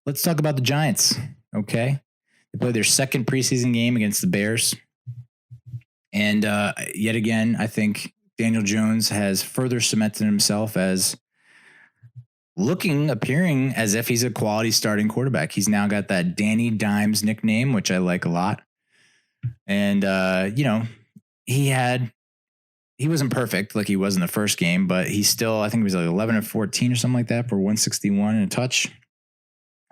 let's talk about the Giants. Okay. They played their second preseason game against the Bears. And yet again, I think Daniel Jones has further cemented himself as appearing as if he's a quality starting quarterback. He's now got that Danny Dimes nickname, which I like a lot. And, he wasn't perfect like he was in the first game, but he still, I think it was like 11 or 14 or something like that for 161 and a touch.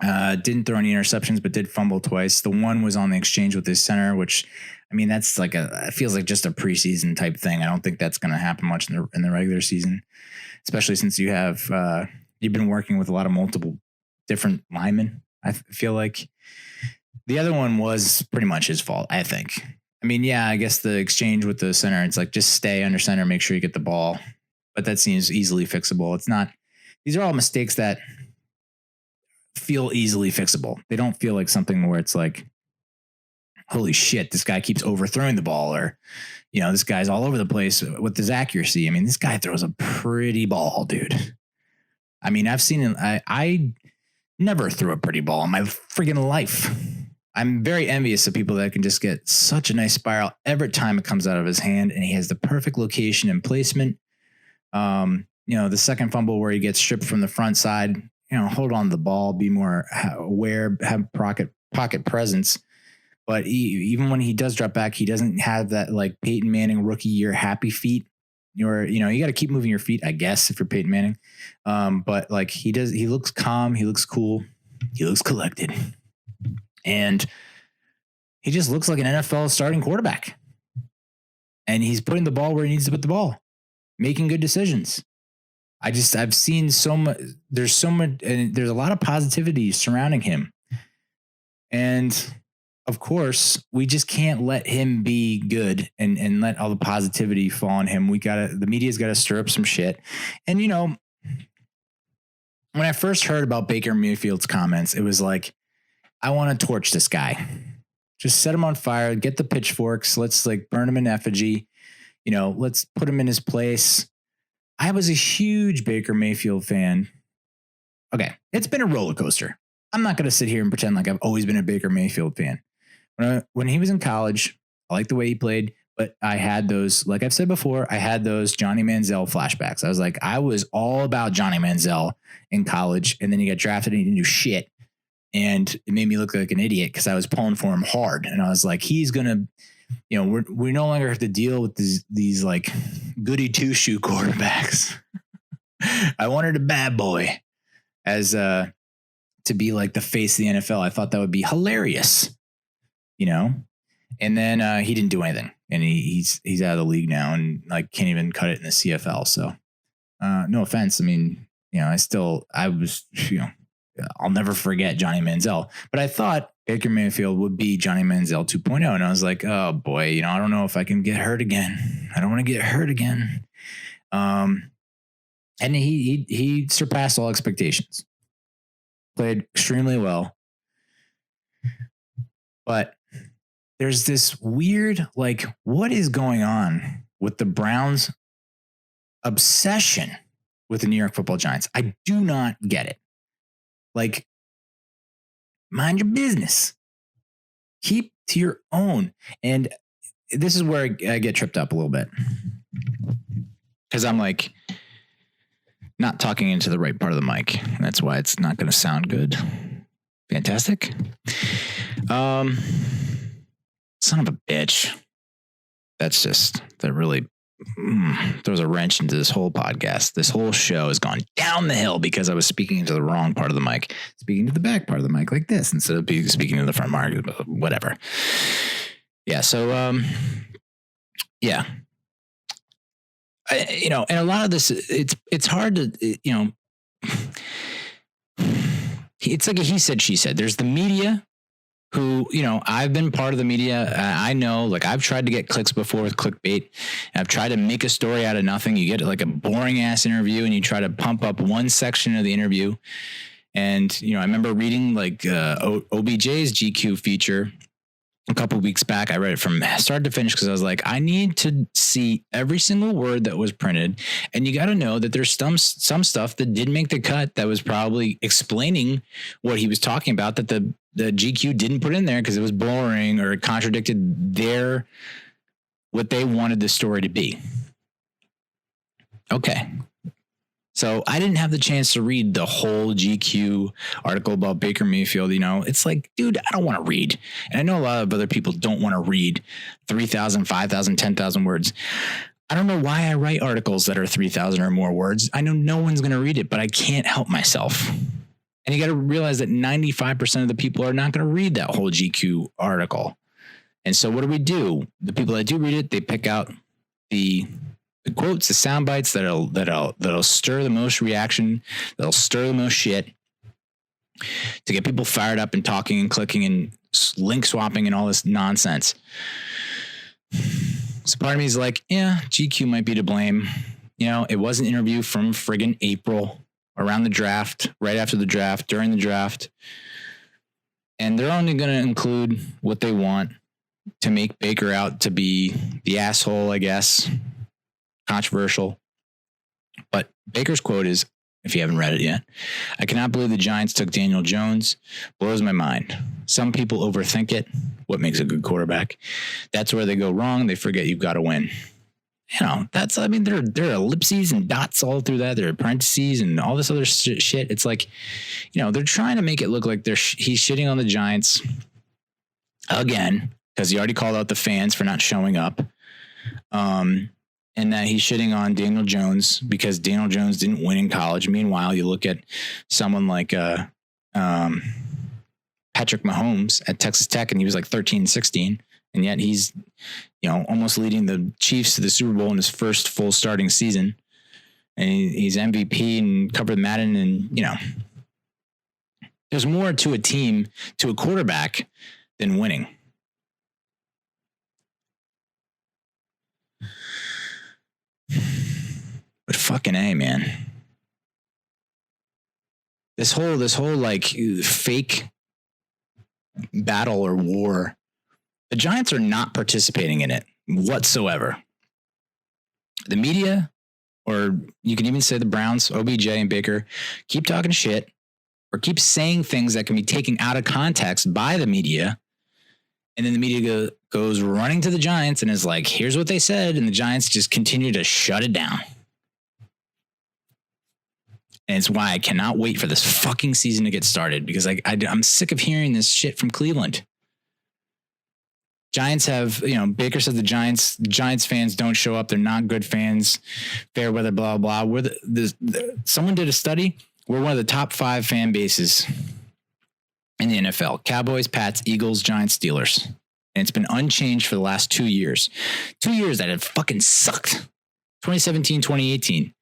Didn't throw any interceptions, but did fumble twice. The one was on the exchange with his center, which, I mean, that's like it feels like just a preseason type thing. I don't think that's going to happen much in the regular season, especially since you have, you've been working with a lot of multiple different linemen. I feel like the other one was pretty much his fault, I think. I mean, yeah, I guess the exchange with the center, it's like just stay under center, make sure you get the ball. But that seems easily fixable. It's not, these are all mistakes that feel easily fixable. They don't feel like something where it's like, holy shit, this guy keeps overthrowing the ball, or, this guy's all over the place with his accuracy. I mean, this guy throws a pretty ball, dude. I mean, I've seen him. I never threw a pretty ball in my friggin' life. I'm very envious of people that can just get such a nice spiral every time it comes out of his hand, and he has the perfect location and placement. The second fumble where he gets stripped from the front side, hold on to the ball, be more aware, have pocket presence. But even when he does drop back, he doesn't have that like Peyton Manning rookie year happy feet. You got to keep moving your feet, I guess, if you're Peyton Manning. But like he looks calm, he looks cool, he looks collected. And he just looks like an NFL starting quarterback. And he's putting the ball where he needs to put the ball, making good decisions. I've seen so much, there's so much, and there's a lot of positivity surrounding him. And of course, we just can't let him be good and let all the positivity fall on him. The media's got to stir up some shit. And, when I first heard about Baker Mayfield's comments, it was like, I want to torch this guy. Just set him on fire, get the pitchforks. Let's like burn him in effigy. Let's put him in his place. I was a huge Baker Mayfield fan. Okay. It's been a roller coaster. I'm not going to sit here and pretend like I've always been a Baker Mayfield fan. When he was in college, I liked the way he played, but I had those, like I've said before, I had those Johnny Manziel flashbacks. I was all about Johnny Manziel in college, and then he got drafted and he didn't do shit. And it made me look like an idiot because I was pulling for him hard. And I was like, he's going to, we no longer have to deal with these like goody two-shoe quarterbacks. I wanted a bad boy as to be like the face of the NFL. I thought that would be hilarious, and then he didn't do anything, and he's out of the league now and like can't even cut it in the CFL. So no offense. I mean, I'll never forget Johnny Manziel, but I thought Baker Mayfield would be Johnny Manziel 2.0. And I was like, oh boy, I don't know if I can get hurt again. I don't want to get hurt again. And he surpassed all expectations, played extremely well, but there's this weird, like, what is going on with the Browns' obsession with the New York Football Giants? I do not get it. Like, mind your business. Keep to your own. And this is where I get tripped up a little bit. Because I'm like not talking into the right part of the mic. And that's why it's not going to sound good. Fantastic. Son of a bitch. That really throws a wrench into this whole podcast. This whole show has gone down the hill because I was speaking into the wrong part of the mic, speaking to the back part of the mic like this instead of speaking to the front mic, whatever. Yeah. So, yeah. And a lot of this, it's hard to, it's like a he said, she said. There's the media who, I've been part of the media. I know, like, I've tried to get clicks before with clickbait. I've tried to make a story out of nothing. You get like a boring ass interview and you try to pump up one section of the interview. And, I remember reading like OBJ's GQ feature, a couple of weeks back. I read it from start to finish because I was like, I need to see every single word that was printed. And you got to know that there's some stuff that didn't make the cut that was probably explaining what he was talking about that the GQ didn't put in there because it was boring or it contradicted what they wanted the story to be. Okay. So I didn't have the chance to read the whole GQ article about Baker Mayfield. It's like, dude, I don't want to read. And I know a lot of other people don't want to read 3,000, 5,000, 10,000 words. I don't know why I write articles that are 3,000 or more words. I know no one's going to read it, but I can't help myself. And you got to realize that 95% of the people are not going to read that whole GQ article. And so what do? The people that do read it, they pick out the quotes, the sound bites that'll stir the most reaction, that'll stir the most shit to get people fired up and talking and clicking and link swapping and all this nonsense. So part of me is like, yeah, GQ might be to blame. It was an interview from friggin' April around the draft, right after the draft, during the draft. And they're only going to include what they want to make Baker out to be the asshole, I guess. Controversial. But Baker's quote is, if you haven't read it yet, I cannot believe the Giants took Daniel Jones. Blows my mind. Some people overthink it. What makes a good quarterback? That's where they go wrong. They forget you've got to win. There are ellipses and dots all through that. There are parentheses and all this other shit. It's like, they're trying to make it look like he's shitting on the Giants again, because he already called out the fans for not showing up. And that he's shitting on Daniel Jones because Daniel Jones didn't win in college. Meanwhile, you look at someone like Patrick Mahomes at Texas Tech, and he was like 13-16, and yet he's, almost leading the Chiefs to the Super Bowl in his first full starting season. And he's MVP and covered Madden, and, there's more to a team, to a quarterback, than winning. But fucking A, man. This whole like fake battle or war, the Giants are not participating in it whatsoever. The media, or you can even say the Browns, OBJ and Baker, keep talking shit or keep saying things that can be taken out of context by the media. And then the media goes running to the Giants and is like, here's what they said. And the Giants just continue to shut it down. And it's why I cannot wait for this fucking season to get started, because I'm sick of hearing this shit from Cleveland. Giants have, Baker said the Giants fans don't show up. They're not good fans. Fair weather, blah, blah. Someone did a study. We're one of the top 5 fan bases in the NFL. Cowboys, Pats, Eagles, Giants, Steelers. And it's been unchanged for the last 2 years. 2 years that have fucking sucked. 2017, 2018.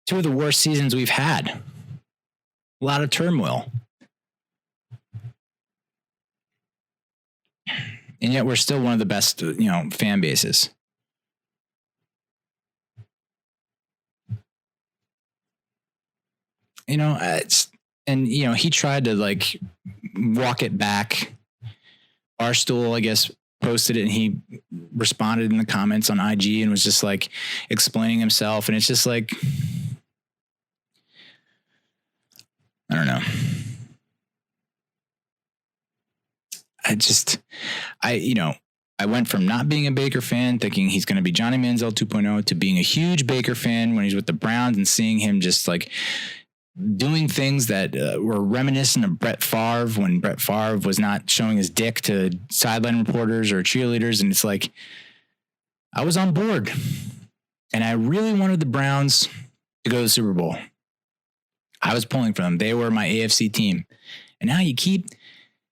2 of the worst seasons we've had. A lot of turmoil. And yet we're still one of the best, fan bases. He tried to like walk it back. Barstool, I guess, posted it, and he responded in the comments on IG and was just like explaining himself. And it's just like, I don't know. I went from not being a Baker fan, thinking he's going to be Johnny Manziel 2.0, to being a huge Baker fan when he's with the Browns and seeing him just like doing things that were reminiscent of Brett Favre, when Brett Favre was not showing his dick to sideline reporters or cheerleaders. And it's like, I was on board, and I really wanted the Browns to go to the Super Bowl. I was pulling for them. They were my AFC team. And now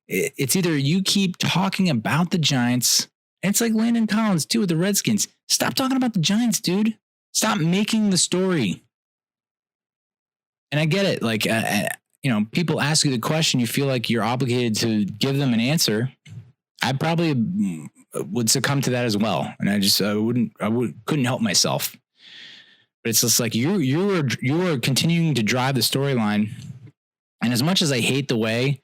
it's either you keep talking about the Giants, and it's like Landon Collins too with the Redskins. Stop talking about the Giants, dude. Stop making the story. And I get it. Like, people ask you the question, you feel like you're obligated to give them an answer. I probably would succumb to that as well. And I couldn't help myself. But it's just like you are continuing to drive the storyline. And as much as I hate the way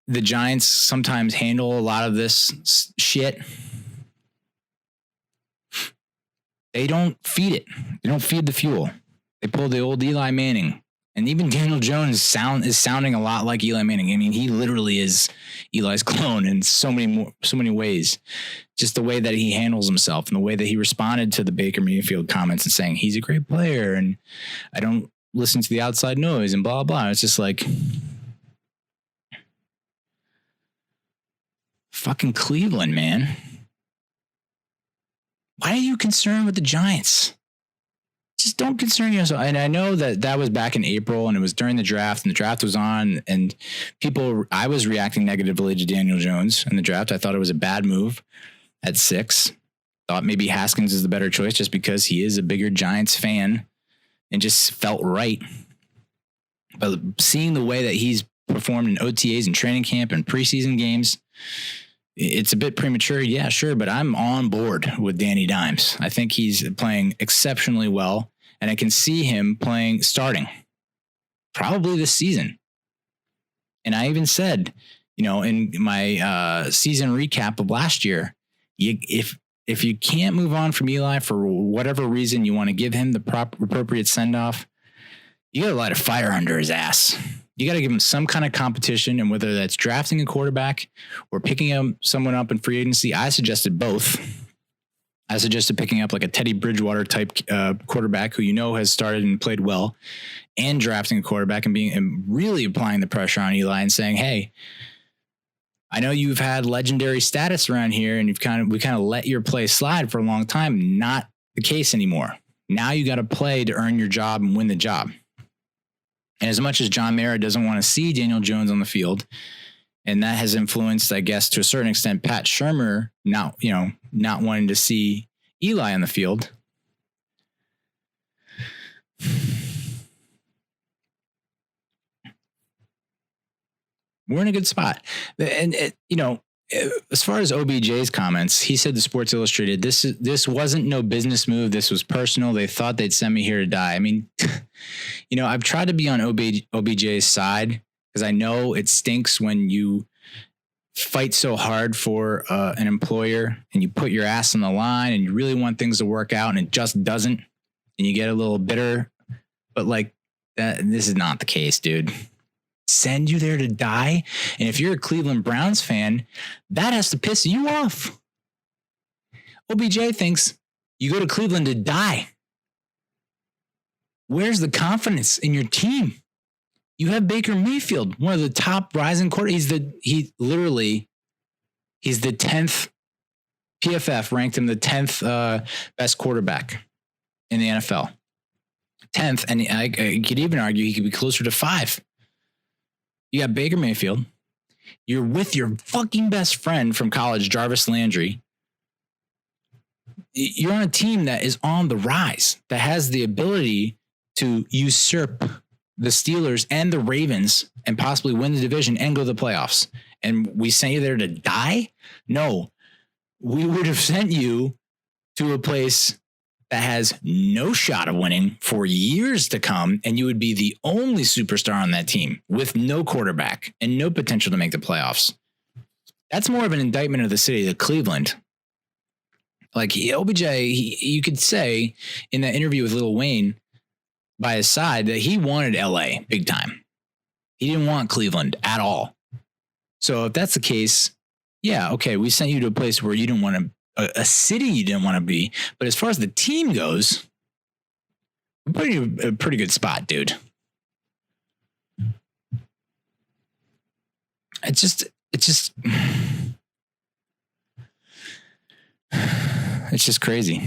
the Giants sometimes handle a lot of this shit, they don't feed it. They don't feed the fuel. They pull the old Eli Manning. And even Daniel Jones is sounding a lot like Eli Manning. I mean, he literally is Eli's clone in so many ways. Just the way that he handles himself and the way that he responded to the Baker Mayfield comments and saying he's a great player and I don't listen to the outside noise and blah, blah. It's just like fucking Cleveland, man. Why are you concerned with the Giants? Just don't concern yourself. And I know that was back in April and it was during the draft and the draft was on and I was reacting negatively to Daniel Jones in the draft. I thought it was a bad move at 6. Thought maybe Haskins is the better choice just because he is a bigger Giants fan and just felt right. But seeing the way that he's performed in OTAs and training camp and preseason games, it's a bit premature. Yeah, sure. But I'm on board with Danny Dimes. I think he's playing exceptionally well. And I can see him starting probably this season. And I even said, in my season recap of last year, if you can't move on from Eli for whatever reason, you want to give him the appropriate send-off, you got to light a fire under his ass. You got to give him some kind of competition, and whether that's drafting a quarterback or picking someone up in free agency, I suggested both. I suggested picking up like a Teddy Bridgewater type quarterback who has started and played well, and drafting a quarterback and really applying the pressure on Eli and saying, "Hey, I know you've had legendary status around here, and we kind of let your play slide for a long time. Not the case anymore. Now you got to play to earn your job and win the job." And as much as John Mara doesn't want to see Daniel Jones on the field, and that has influenced, I guess, to a certain extent, Pat Shurmur not wanting to see Eli on the field. We're in a good spot. And as far as OBJ's comments, he said to Sports Illustrated, this wasn't no business move. This was personal. They thought they'd send me here to die. I mean, I've tried to be on OBJ's side because I know it stinks when you fight so hard for an employer and you put your ass on the line and you really want things to work out and it just doesn't, and you get a little bitter. But like that, this is not the case, dude. Send you there to die. And if you're a Cleveland Browns fan, that has to piss you off. OBJ thinks you go to Cleveland to die. Where's the confidence in your team? You have Baker Mayfield, one of the top rising quarterbacks. He's the 10th. PFF ranked him the 10th best quarterback in the NFL. 10th, and I could even argue he could be closer to 5. You got Baker Mayfield. You're with your fucking best friend from college, Jarvis Landry. You're on a team that is on the rise, that has the ability to usurp the Steelers and the Ravens and possibly win the division and go to the playoffs. And we sent you there to die? No, we would have sent you to a place that has no shot of winning for years to come, and you would be the only superstar on that team with no quarterback and no potential to make the playoffs. That's more of an indictment of the city of Cleveland. Like OBJ, you could say in that interview with Lil Wayne by his side that he wanted LA big time. He didn't want Cleveland at all. So if that's the case, yeah, okay, we sent you to a place where you didn't want to, a city you didn't want to be. But as far as the team goes, we're putting you in a pretty good spot, dude. It's just crazy.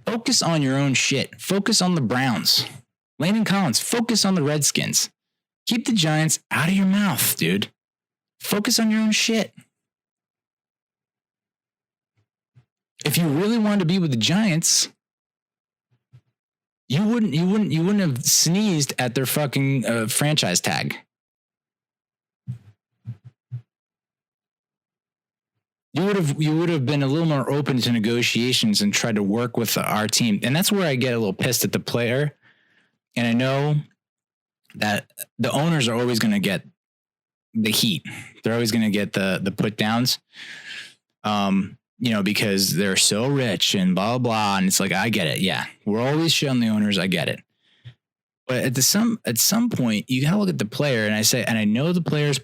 Focus on your own shit. Focus on the Browns. Landon Collins, focus on the Redskins. Keep the Giants out of your mouth, dude. Focus on your own shit. If you really wanted to be with the Giants, you wouldn't have sneezed at their fucking franchise tag. You would have been a little more open to negotiations and tried to work with our team. And that's where I get a little pissed at the player. And I know that the owners are always going to get the heat. They're always going to get the put downs, because they're so rich and blah, blah. And it's like, I get it. Yeah. We're always shitting the owners. I get it. But at some point you got to look at the player. And I know the players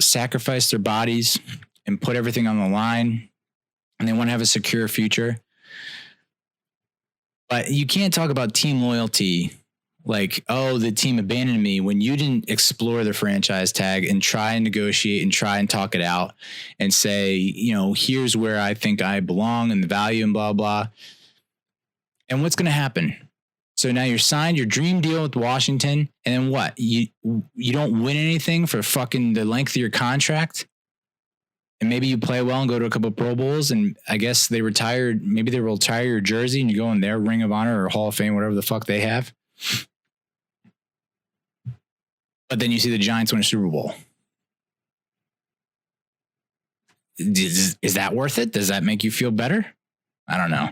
sacrifice their bodies and put everything on the line, and they want to have a secure future. But you can't talk about team loyalty like, oh, the team abandoned me, when you didn't explore the franchise tag and try and negotiate and try and talk it out and say, here's where I think I belong and the value and blah, blah. And what's going to happen? So now you're signed your dream deal with Washington, and then what? You don't win anything for fucking the length of your contract, and maybe you play well and go to a couple of Pro Bowls, and I guess they retired. Maybe they will retire your jersey and you go in their Ring of Honor or Hall of Fame, whatever the fuck they have. But then you see the Giants win a Super Bowl. Is that worth it? Does that make you feel better? I don't know.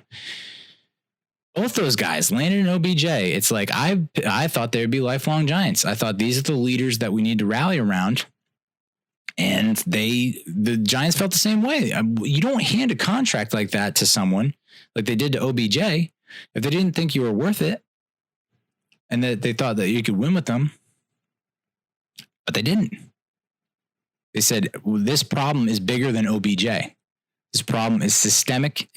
Both those guys, Landon and OBJ, it's like I thought they would be lifelong Giants. I thought these are the leaders that we need to rally around. And the Giants felt the same way. You don't hand a contract like that to someone like they did to OBJ if they didn't think you were worth it and that they thought that you could win with them. But they didn't. They said, well, this problem is bigger than OBJ. This problem is systemic.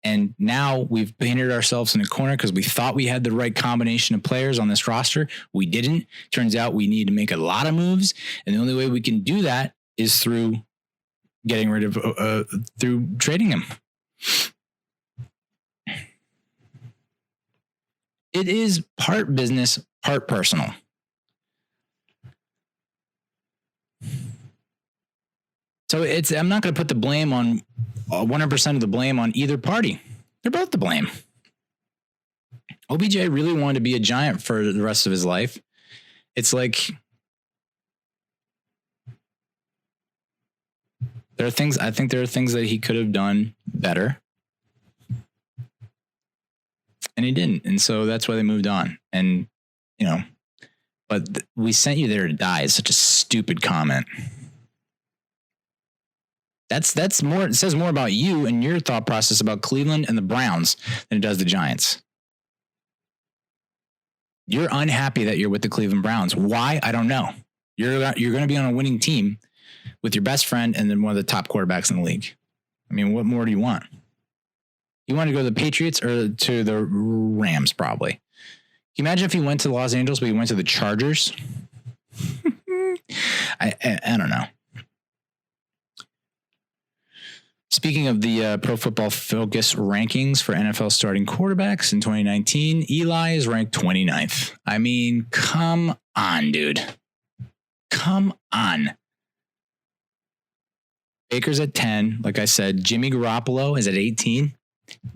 And now we've painted ourselves in a corner because we thought we had the right combination of players on this roster. We didn't. Turns out we need to make a lot of moves. And the only way we can do that is through getting rid of, through trading him. It is part business, part personal. So I'm not going to put the blame on 100% of the blame on either party. They're both to blame. OBJ really wanted to be a Giant for the rest of his life. It's like I think there are things that he could have done better. And he didn't. And so that's why they moved on. And, but we sent you there to die is such a stupid comment. That's more. It says more about you and your thought process about Cleveland and the Browns than it does the Giants. You're unhappy that you're with the Cleveland Browns. Why? I don't know. You're going to be on a winning team with your best friend and then one of the top quarterbacks in the league. I mean, what more do you want? You want to go to the Patriots or to the Rams? Probably. Can you imagine if he went to Los Angeles, but he went to the Chargers? I don't know. Speaking of the Pro Football Focus rankings for NFL starting quarterbacks in 2019, Eli is ranked 29th. I mean, come on, dude. Come on. Baker's at 10. Like I said, Jimmy Garoppolo is at 18.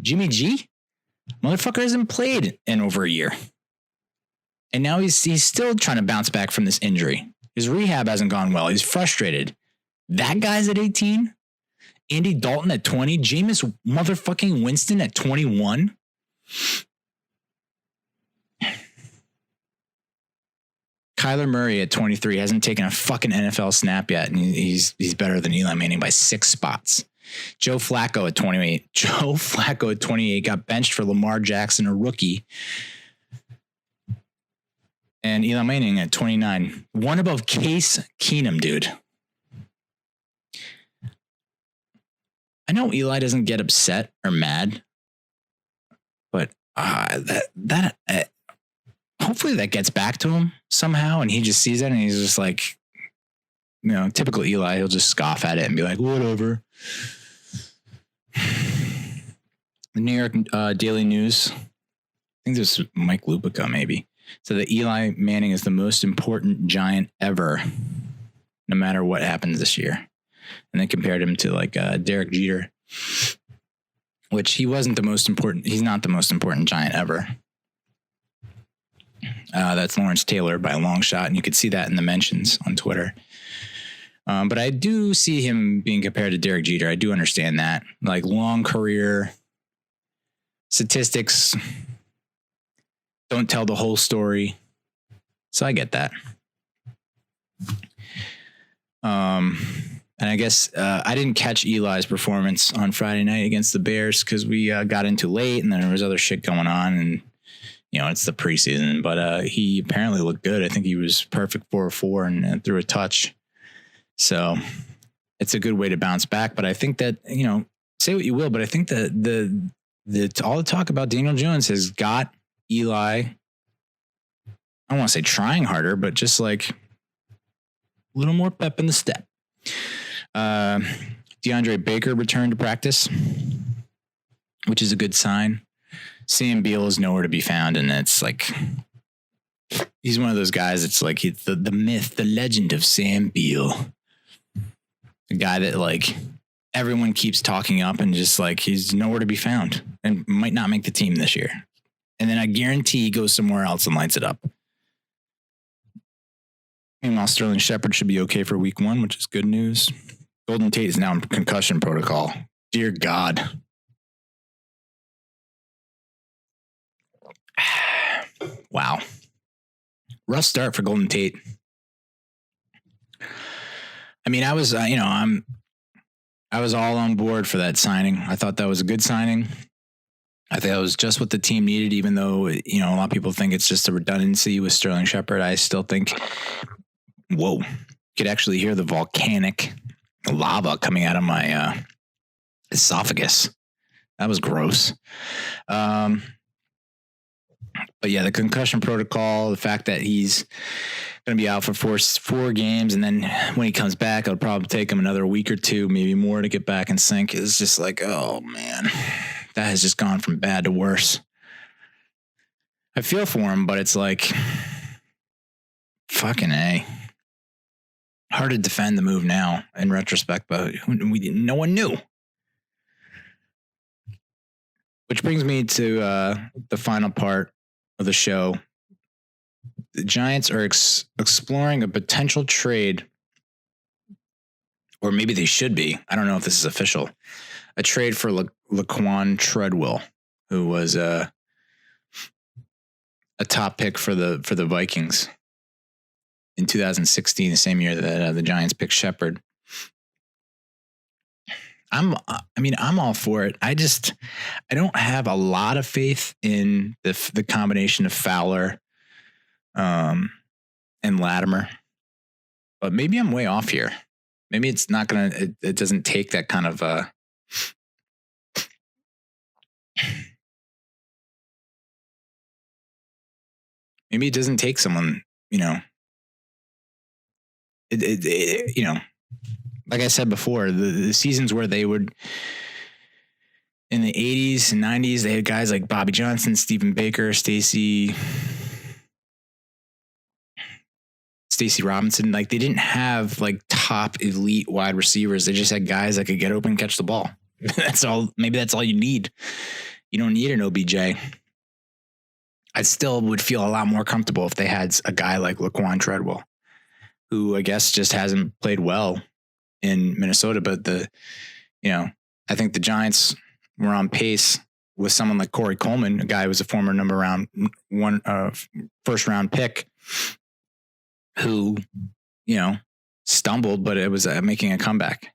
Jimmy G? Motherfucker hasn't played in over a year. And now he's still trying to bounce back from this injury. His rehab hasn't gone well. He's frustrated. That guy's at 18. Andy Dalton at 20. Jameis motherfucking Winston at 21. Kyler Murray at 23 hasn't taken a fucking NFL snap yet, and he's better than Eli Manning by 6 spots. Joe Flacco at 28. Joe Flacco at 28 got benched for Lamar Jackson, a rookie. And Eli Manning at 29. One above Case Keenum, dude. I know Eli doesn't get upset or mad, but hopefully that gets back to him somehow, and he just sees that and he's just like, typical Eli. He'll just scoff at it and be like, whatever. The New York Daily News, I think this is Mike Lupica maybe, so that Eli Manning is the most important Giant ever, no matter what happens this year. And they compared him to like Derek Jeter, which he wasn't the most important. He's not the most important Giant ever. That's Lawrence Taylor by a long shot. And you could see that in the mentions on Twitter. But I do see him being compared to Derek Jeter. I do understand that. Like long career, statistics don't tell the whole story. So I get that. And I guess I didn't catch Eli's performance on Friday night against the Bears because we got into late and then there was other shit going on, and it's the preseason. But he apparently looked good. I think he was perfect 4-4 and threw a touch. So it's a good way to bounce back. But I think that say what you will, but I think that the all the talk about Daniel Jones has got Eli. I don't want to say trying harder, but just like a little more pep in the step. DeAndre Baker returned to practice, which is a good sign. Sam Beal is nowhere to be found, and it's like he's one of those guys. It's like he's the myth, the legend of Sam Beal, the guy that like everyone keeps talking up, and just like he's nowhere to be found, and might not make the team this year. And then I guarantee he goes somewhere else and lights it up. Meanwhile, Sterling Shepard should be okay for week 1, which is good news. Golden Tate is now in concussion protocol. Dear God. Wow. Rough start for Golden Tate. I mean, I was, I was all on board for that signing. I thought that was a good signing. I think that was just what the team needed, even though, a lot of people think it's just a redundancy with Sterling Shepard. I still think, whoa, you could actually hear the volcanic lava coming out of my esophagus. That was gross. But yeah, the concussion protocol, the fact that he's going to be out for four games, and then when he comes back, it'll probably take him another week or two, maybe more, to get back in sync. It's just like, oh man, that has just gone from bad to worse. I feel for him, but it's like, fucking A. Hard to defend the move now in retrospect, but no one knew. Which brings me to the final part of the show. The Giants are exploring a potential trade, or maybe they should be. I don't know if this is official. A trade for Laquon Treadwell, who was a top pick for the Vikings in 2016, the same year that the Giants picked Shepard. I'm all for it. I don't have a lot of faith in the combination of Fowler and Latimer, but maybe I'm way off here. Maybe it's not it doesn't take that kind of maybe it doesn't take someone, like I said before, the seasons where they would, in the 80s and 90s, they had guys like Bobby Johnson, Stephen Baker, Stacy Robinson. Like, they didn't have like top elite wide receivers. They just had guys that could get open and catch the ball. That's all. Maybe that's all you need. You don't need an OBJ. I still would feel a lot more comfortable if they had a guy like Laquon Treadwell, who I guess just hasn't played well in Minnesota. But I think the Giants were on pace with someone like Corey Coleman, a guy who was a former first round pick, who, stumbled, but it was making a comeback.